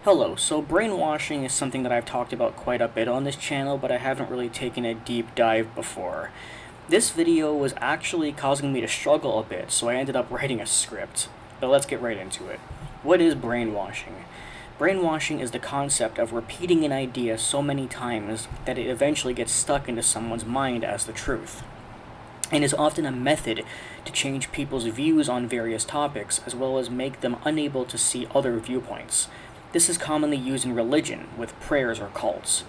Hello, so brainwashing is something that I've talked about quite a bit on this channel, but I haven't really taken a deep dive before. This video was actually causing me to struggle a bit, so I ended up writing a script. But let's get right into it. What is brainwashing? Brainwashing is the concept of repeating an idea so many times that it eventually gets stuck into someone's mind as the truth, and is often a method to change people's views on various topics, as well as make them unable to see other viewpoints. This is commonly used in religion, with prayers or cults.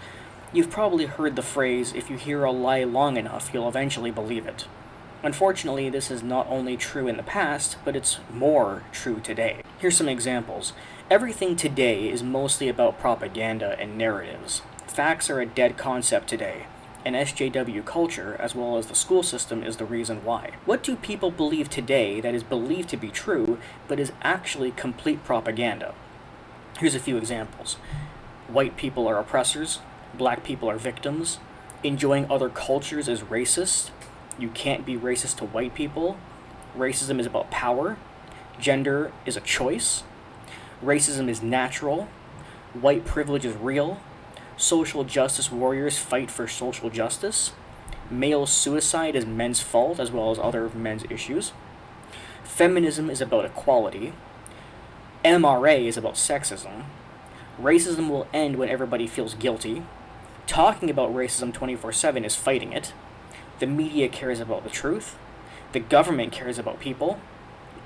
You've probably heard the phrase, if you hear a lie long enough, you'll eventually believe it. Unfortunately, this is not only true in the past, but it's more true today. Here's some examples. Everything today is mostly about propaganda and narratives. Facts are a dead concept today, and SJW culture, as well as the school system, is the reason why. What do people believe today that is believed to be true, but is actually complete propaganda? Here's a few examples. White people are oppressors, black people are victims, enjoying other cultures is racist, you can't be racist to white people, racism is about power, gender is a choice, racism is natural, white privilege is real, social justice warriors fight for social justice, male suicide is men's fault as well as other men's issues, feminism is about equality, MRA is about sexism, racism will end when everybody feels guilty, talking about racism 24/7 is fighting it, the media cares about the truth, the government cares about people,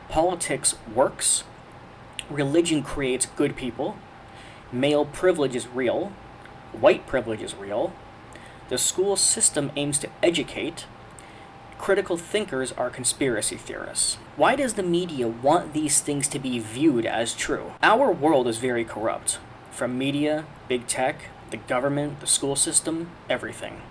politics works, religion creates good people, male privilege is real, white privilege is real, the school system aims to educate, critical thinkers are conspiracy theorists. Why does the media want these things to be viewed as true? Our world is very corrupt. From media, big tech, the government, the school system, everything.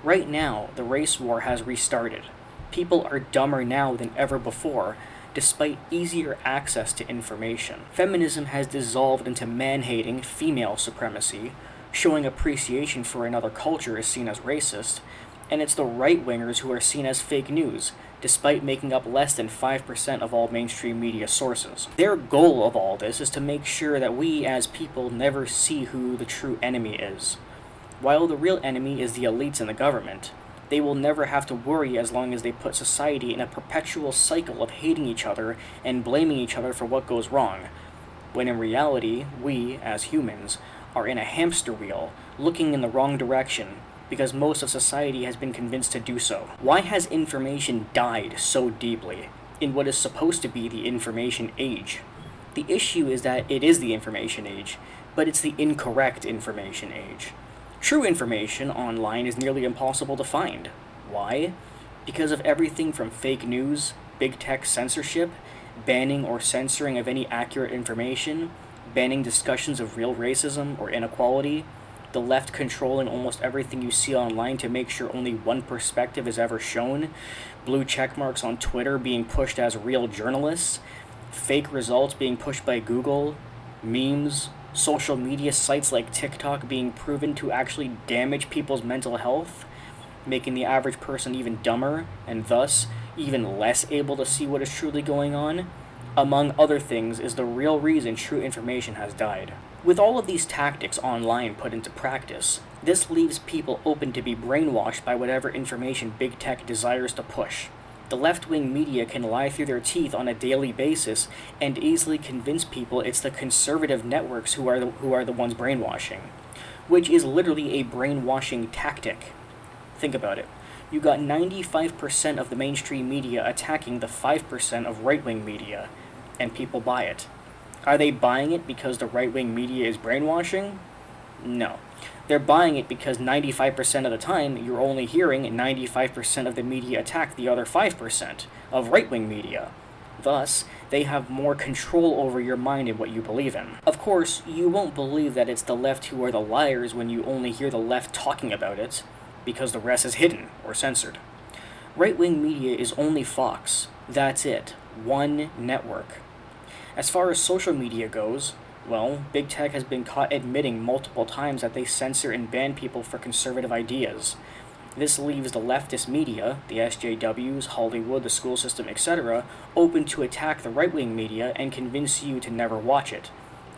Right now, the race war has restarted. People are dumber now than ever before, despite easier access to information. Feminism has dissolved into man-hating, female supremacy, showing appreciation for another culture is seen as racist, and it's the right-wingers who are seen as fake news, despite making up less than 5% of all mainstream media sources. Their goal of all this is to make sure that we as people never see who the true enemy is. While the real enemy is the elites and the government, they will never have to worry as long as they put society in a perpetual cycle of hating each other and blaming each other for what goes wrong, when in reality, we, as humans, are in a hamster wheel, looking in the wrong direction, because most of society has been convinced to do so. Why has information died so deeply in what is supposed to be the information age? The issue is that it is the information age, but it's the incorrect information age. True information online is nearly impossible to find. Why? Because of everything from fake news, big tech censorship, banning or censoring of any accurate information, banning discussions of real racism or inequality, the left controlling almost everything you see online to make sure only one perspective is ever shown, blue checkmarks on Twitter being pushed as real journalists, fake results being pushed by Google, memes, social media sites like TikTok being proven to actually damage people's mental health, making the average person even dumber, and thus even less able to see what is truly going on, among other things, is the real reason true information has died. With all of these tactics online put into practice, this leaves people open to be brainwashed by whatever information big tech desires to push. The left-wing media can lie through their teeth on a daily basis and easily convince people it's the conservative networks who are the ones brainwashing, which is literally a brainwashing tactic. Think about it. You got 95% of the mainstream media attacking the 5% of right-wing media, and people buy it. Are they buying it because the right-wing media is brainwashing? No. They're buying it because 95% of the time, you're only hearing 95% of the media attack the other 5% of right-wing media. Thus, they have more control over your mind and what you believe in. Of course, you won't believe that it's the left who are the liars when you only hear the left talking about it, because the rest is hidden or censored. Right-wing media is only Fox. That's it. One network. As far as social media goes, well, big tech has been caught admitting multiple times that they censor and ban people for conservative ideas. This leaves the leftist media, the SJWs, Hollywood, the school system, etc., open to attack the right-wing media and convince you to never watch it.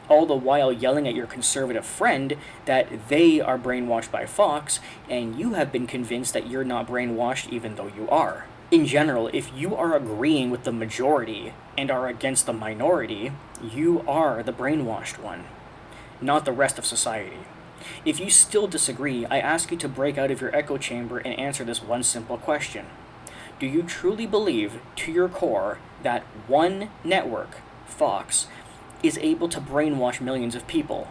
all the while yelling at your conservative friend that they are brainwashed by Fox, and you have been convinced that you're not brainwashed even though you are. In general, if you are agreeing with the majority and are against the minority, you are the brainwashed one, not the rest of society. If you still disagree, I ask you to break out of your echo chamber and answer this one simple question. Do you truly believe, to your core, that one network, Fox, is able to brainwash millions of people,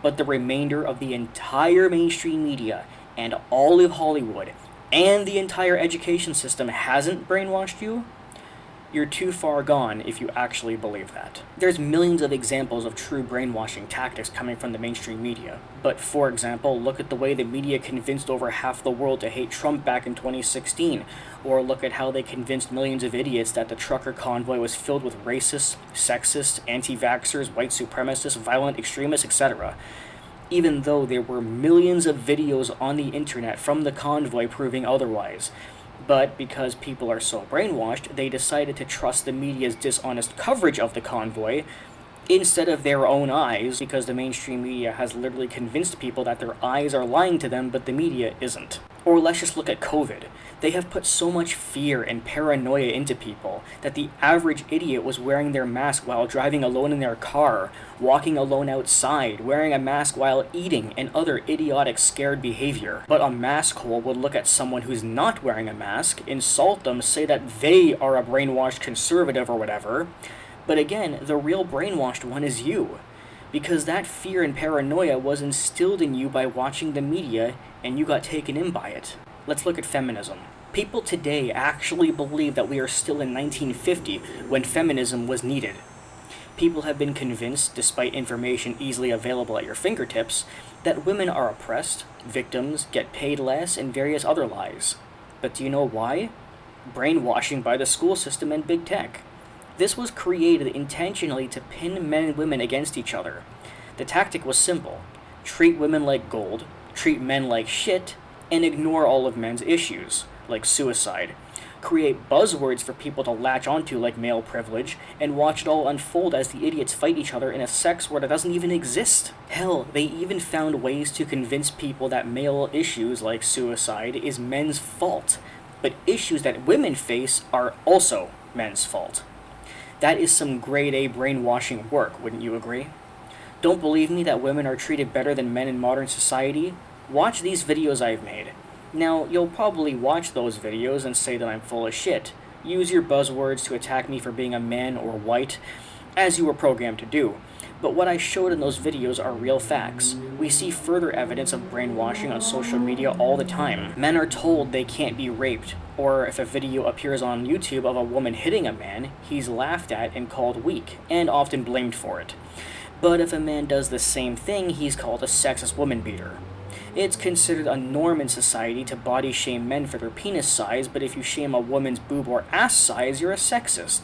but the remainder of the entire mainstream media and all of Hollywood and the entire education system hasn't brainwashed you? You're too far gone if you actually believe that. There's millions of examples of true brainwashing tactics coming from the mainstream media. But for example, look at the way the media convinced over half the world to hate Trump back in 2016. Or look at how they convinced millions of idiots that the trucker convoy was filled with racists, sexists, anti-vaxxers, white supremacists, violent extremists, etc. Even though there were millions of videos on the internet from the convoy proving otherwise. But because people are so brainwashed, they decided to trust the media's dishonest coverage of the convoy instead of their own eyes, because the mainstream media has literally convinced people that their eyes are lying to them, but the media isn't. Or let's just look at COVID. They have put so much fear and paranoia into people that the average idiot was wearing their mask while driving alone in their car, walking alone outside, wearing a mask while eating, and other idiotic scared behavior. But a mask hole would look at someone who's not wearing a mask, insult them, say that they are a brainwashed conservative or whatever. But again, the real brainwashed one is you. Because that fear and paranoia was instilled in you by watching the media, and you got taken in by it. Let's look at feminism. People today actually believe that we are still in 1950 when feminism was needed. People have been convinced, despite information easily available at your fingertips, that women are oppressed, victims, get paid less, and various other lies. But do you know why? Brainwashing by the school system and big tech. This was created intentionally to pin men and women against each other. The tactic was simple. Treat women like gold, treat men like shit, and ignore all of men's issues, like suicide. Create buzzwords for people to latch onto like male privilege, and watch it all unfold as the idiots fight each other in a sex war that doesn't even exist. Hell, they even found ways to convince people that male issues like suicide is men's fault, but issues that women face are also men's fault. That is some grade A brainwashing work, wouldn't you agree? Don't believe me that women are treated better than men in modern society? Watch these videos I've made. Now, you'll probably watch those videos and say that I'm full of shit. Use your buzzwords to attack me for being a man or white, as you were programmed to do. But what I showed in those videos are real facts. We see further evidence of brainwashing on social media all the time. Men are told they can't be raped, or if a video appears on YouTube of a woman hitting a man, he's laughed at and called weak, and often blamed for it. But if a man does the same thing, he's called a sexist woman beater. It's considered a norm in society to body shame men for their penis size, but if you shame a woman's boob or ass size, you're a sexist.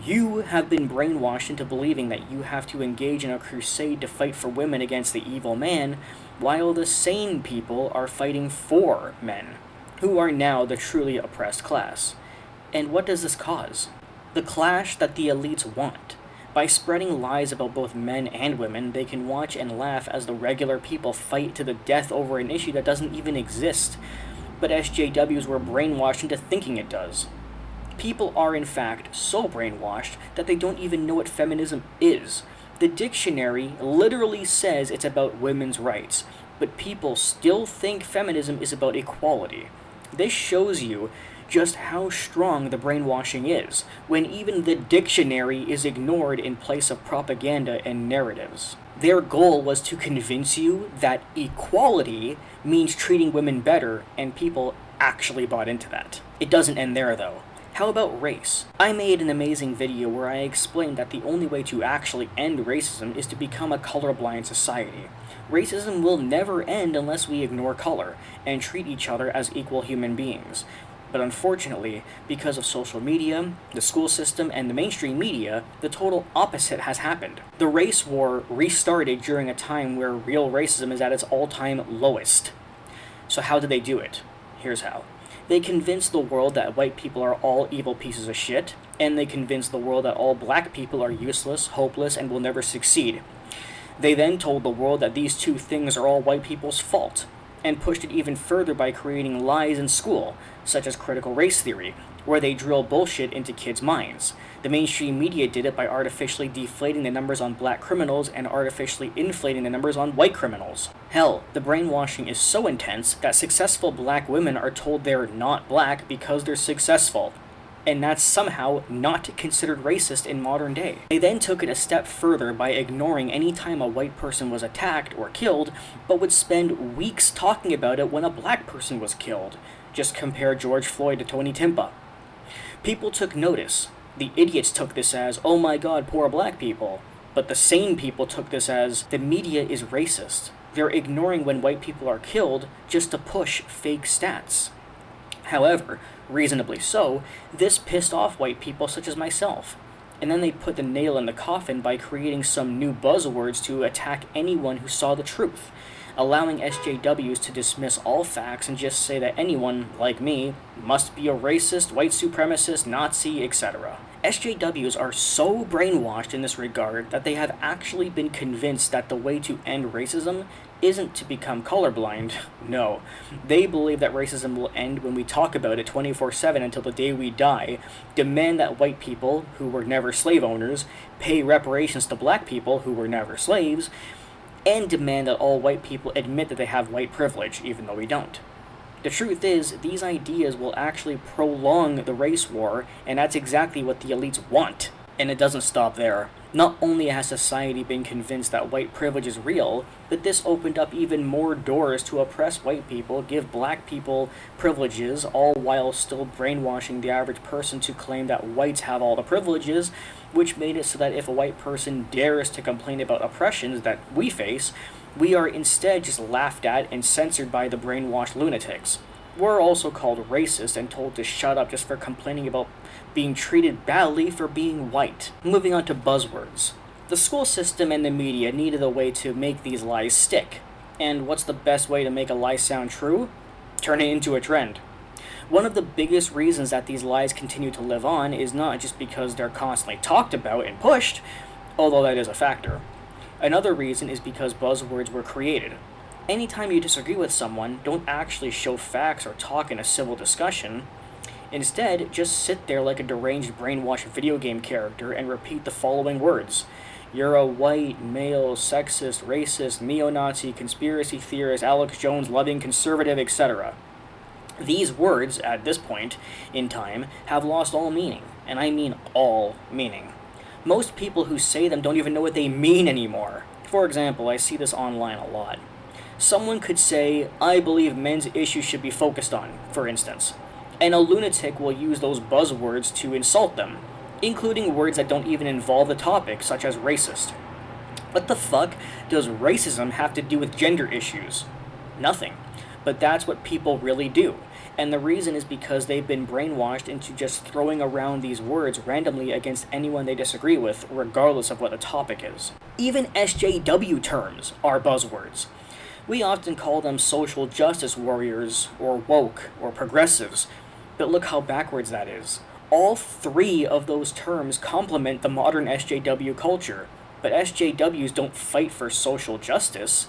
You have been brainwashed into believing that you have to engage in a crusade to fight for women against the evil man, while the sane people are fighting for men, who are now the truly oppressed class. And what does this cause? The clash that the elites want. By spreading lies about both men and women, they can watch and laugh as the regular people fight to the death over an issue that doesn't even exist, but SJWs were brainwashed into thinking it does. People are in fact so brainwashed that they don't even know what feminism is. The dictionary literally says it's about women's rights, but people still think feminism is about equality. This shows you just how strong the brainwashing is, when even the dictionary is ignored in place of propaganda and narratives. Their goal was to convince you that equality means treating women better, and people actually bought into that. It doesn't end there though. How about race? I made an amazing video where I explained that the only way to actually end racism is to become a colorblind society. Racism will never end unless we ignore color and treat each other as equal human beings. But unfortunately, because of social media, the school system, and the mainstream media, the total opposite has happened. The race war restarted during a time where real racism is at its all-time lowest. So how did they do it? Here's how. They convinced the world that white people are all evil pieces of shit, and they convinced the world that all black people are useless, hopeless, and will never succeed. They then told the world that these two things are all white people's fault, and pushed it even further by creating lies in school, such as critical race theory, where they drill bullshit into kids' minds. The mainstream media did it by artificially deflating the numbers on black criminals and artificially inflating the numbers on white criminals. Hell, the brainwashing is so intense that successful black women are told they're not black because they're successful. And that's somehow not considered racist in modern day. They then took it a step further by ignoring any time a white person was attacked or killed, but would spend weeks talking about it when a black person was killed. Just compare George Floyd to Tony Timpa. People took notice. The idiots took this as, oh my god, poor black people. But the sane people took this as, the media is racist. They're ignoring when white people are killed just to push fake stats. However, reasonably so, this pissed off white people such as myself. And then they put the nail in the coffin by creating some new buzzwords to attack anyone who saw the truth, allowing SJWs to dismiss all facts and just say that anyone, like me, must be a racist, white supremacist, Nazi, etc. SJWs are so brainwashed in this regard that they have actually been convinced that the way to end racism isn't to become colorblind. No. They believe that racism will end when we talk about it 24/7 until the day we die, demand that white people, who were never slave owners, pay reparations to black people, who were never slaves, and demand that all white people admit that they have white privilege, even though we don't. The truth is, these ideas will actually prolong the race war, and that's exactly what the elites want. And it doesn't stop there. Not only has society been convinced that white privilege is real, but this opened up even more doors to oppress white people, give black people privileges, all while still brainwashing the average person to claim that whites have all the privileges, which made it so that if a white person dares to complain about oppressions that we face, we are instead just laughed at and censored by the brainwashed lunatics. We're also called racist and told to shut up just for complaining about being treated badly for being white. Moving on to buzzwords. The school system and the media needed a way to make these lies stick. And what's the best way to make a lie sound true? Turn it into a trend. One of the biggest reasons that these lies continue to live on is not just because they're constantly talked about and pushed, although that is a factor. Another reason is because buzzwords were created. Anytime you disagree with someone, don't actually show facts or talk in a civil discussion. Instead, just sit there like a deranged, brainwashed video game character and repeat the following words. You're a white, male, sexist, racist, neo-Nazi, conspiracy theorist, Alex Jones-loving conservative, etc. These words, at this point in time, have lost all meaning, and I mean all meaning. Most people who say them don't even know what they mean anymore. For example, I see this online a lot. Someone could say, I believe men's issues should be focused on, for instance, and a lunatic will use those buzzwords to insult them, including words that don't even involve the topic, such as racist. What the fuck does racism have to do with gender issues? Nothing. But that's what people really do. And the reason is because they've been brainwashed into just throwing around these words randomly against anyone they disagree with, regardless of what the topic is. Even SJW terms are buzzwords. We often call them social justice warriors, or woke, or progressives, but look how backwards that is. All three of those terms complement the modern SJW culture, but SJWs don't fight for social justice,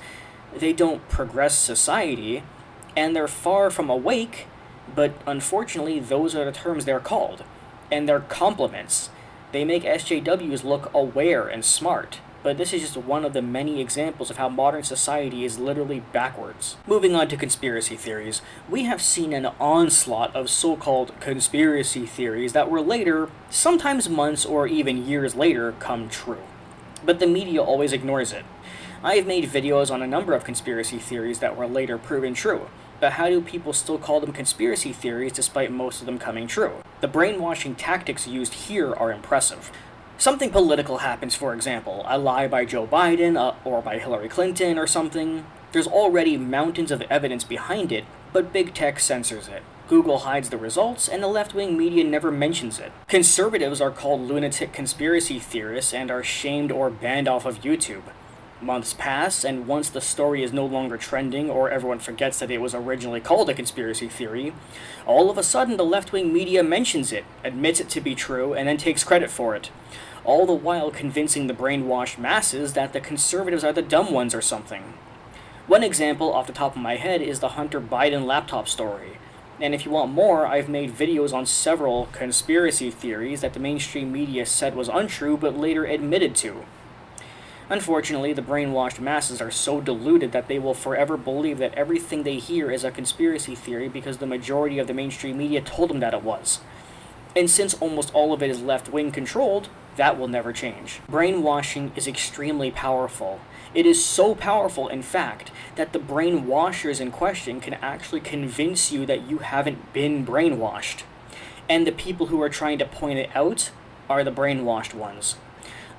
they don't progress society, and they're far from awake, but unfortunately those are the terms they're called, and they're complements. They make SJWs look aware and smart, but this is just one of the many examples of how modern society is literally backwards. Moving on to conspiracy theories, we have seen an onslaught of so-called conspiracy theories that were later, sometimes months or even years later, come true. But the media always ignores it. I've made videos on a number of conspiracy theories that were later proven true, but how do people still call them conspiracy theories despite most of them coming true? The brainwashing tactics used here are impressive. Something political happens, for example, a lie by Joe Biden or by Hillary Clinton or something. There's already mountains of evidence behind it, but big tech censors it. Google hides the results, and the left-wing media never mentions it. Conservatives are called lunatic conspiracy theorists and are shamed or banned off of YouTube. Months pass, and once the story is no longer trending or everyone forgets that it was originally called a conspiracy theory, all of a sudden the left-wing media mentions it, admits it to be true, and then takes credit for it. all the while convincing the brainwashed masses that the conservatives are the dumb ones or something. One example off the top of my head is the Hunter Biden laptop story. And if you want more, I've made videos on several conspiracy theories that the mainstream media said was untrue but later admitted to. Unfortunately, the brainwashed masses are so deluded that they will forever believe that everything they hear is a conspiracy theory because the majority of the mainstream media told them that it was. And since almost all of it is left-wing controlled, that will never change. Brainwashing is extremely powerful. It is so powerful, in fact, that the brainwashers in question can actually convince you that you haven't been brainwashed. And the people who are trying to point it out are the brainwashed ones.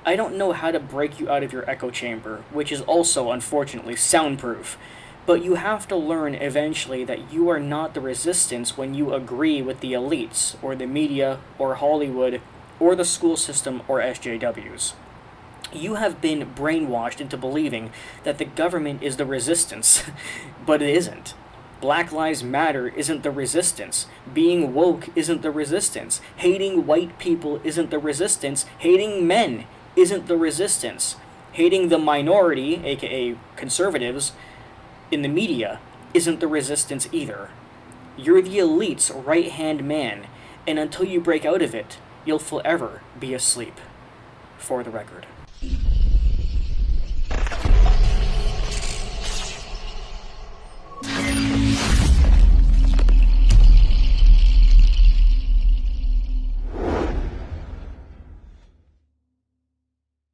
I don't know how to break you out of your echo chamber, which is also, unfortunately, soundproof. But you have to learn eventually that you are not the resistance when you agree with the elites, or the media, or Hollywood, or the school system, or SJWs. You have been brainwashed into believing that the government is the resistance, but it isn't. Black Lives Matter isn't the resistance. Being woke isn't the resistance. Hating white people isn't the resistance. Hating men isn't the resistance. Hating the minority, aka conservatives, in the media isn't the resistance either. You're the elite's right-hand man, and until you break out of it, you'll forever be asleep. For the record.